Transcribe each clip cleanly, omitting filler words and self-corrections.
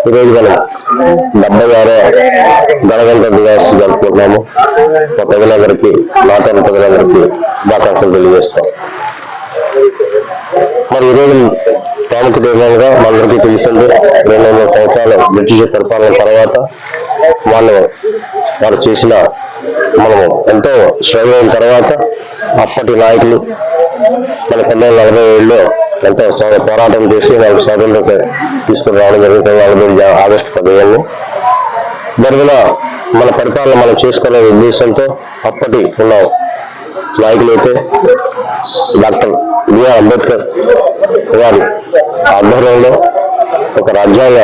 ఈరోజు మనం 76వ గణతంత్ర దినోత్సవం జరుపుకుంటున్నాము. మా ప్రజలందరికీ మాట్లాడిన ప్రజలందరికీ శుభాకాంక్షలు తెలియజేస్తాం. మరి ఈరోజు ప్రాముఖ్యతగా మనందరికీ తెలిసింది 200 సంవత్సరాల బ్రిటిష్ పరిపాలన తర్వాత వారు చేసిన మనము ఎంతో స్ట్రగుల్ అయిన తర్వాత అప్పటి నాయకులు మన 1947లో ఎంతో పోరాటం చేసి మనకు స్వాతంత్రం తీసుకుని రావడం జరుగుతుంది. 40 ఆగస్టు 15 జరిగిన మన పరిపాలన మనం చేసుకునే ఉద్దేశంతో అప్పటి ఉన్న నాయకులైతే డాక్టర్ బిఆర్ అంబేద్కర్ గారి ఆధ్వర్యంలో ఒక రాజ్యాంగ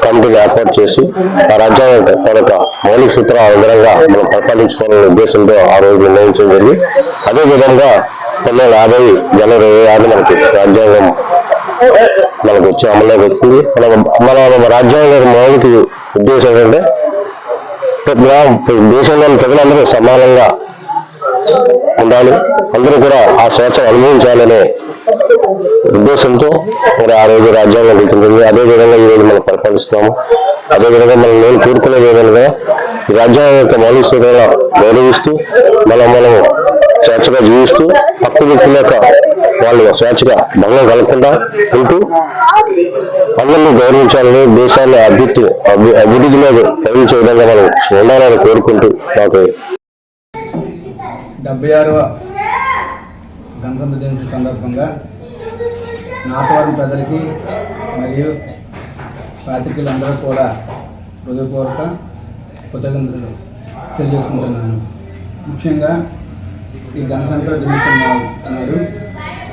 కమిటీని ఏర్పాటు చేసి ఆ రాజ్యాంగ తనక మౌలిక సూత్రాల ఆధారంగా మనం పరిపాలించుకోవాలనే ఉద్దేశంతో ఆ రోజు నిర్ణయించడం జరిగింది. అదేవిధంగా 1950 జనవరి 26 మనకి రాజ్యాంగం మనకు వచ్చి అమల్లోకి వచ్చింది. మన రాజ్యాంగ మౌలిక ఉద్దేశం ఏంటంటే దేశంలోని ప్రజలందరూ సమానంగా ఉండాలి, అందరూ కూడా ఆ స్వేచ్ఛ అనుభవించాలనే ఉద్దేశంతో మరి ఆ రోజు రాజ్యాంగం ఉంటుంది. అదేవిధంగా ఈ రోజు మనం పరిపాలిస్తున్నాము. అదేవిధంగా నేను కోరుకునేది ఏదనగా ఈ రాజ్యాంగం యొక్క మౌలిక సూత్రాలను గౌరవిస్తూ మనం స్వేచ్ఛగా జీవిస్తూ పక్క వ్యక్తుల యొక్క వాళ్ళు స్వేచ్ఛగా భంగం కలగకుండా ఉంటూ అందరినీ గౌరవించాలని, దేశాన్ని అభివృద్ధిలో కలిగించే విధంగా మనం ఉండాలని కోరుకుంటూ నాకు 76వ గణతంత్ర దినోత్సవం సందర్భంగా నాటవరం ప్రజలకి మరియు పాత్రికలందరూ కూడా హృదయపూర్వక కృతజ్ఞతలు తెలియజేసుకుంటున్నాను. ముఖ్యంగా ఈ గణతంత్ర దినోత్సవం నాడు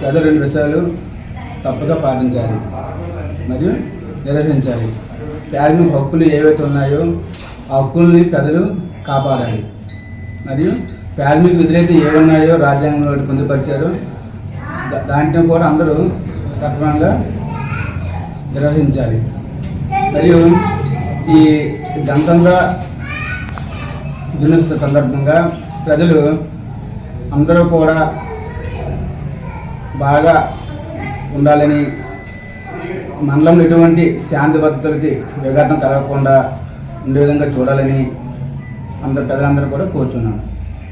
ప్రజలు 2 విషయాలు తప్పగా పాటించాలి మరియు నిర్వహించాలి. ప్రాథమిక హక్కులు ఏవైతే ఉన్నాయో ఆ హక్కుల్ని ప్రజలు కాపాడాలి మరియు ప్రాథమిక విధులైతే ఏమున్నాయో రాజ్యాంగంలో పొందుపరిచారో దాంట్లో కూడా అందరూ సక్రమంగా నిర్వహించాలి. మరియు ఈ గణతంత్ర దినోత్సవ సందర్భంగా ప్రజలు అందరూ కూడా బాగా ఉండాలని, మండలంలో ఎటువంటి శాంతి భద్రతలకి విఘాతం కలగకుండా ఉండే విధంగా చూడాలని ప్రజలందరూ కూడా కోరుచున్నాను.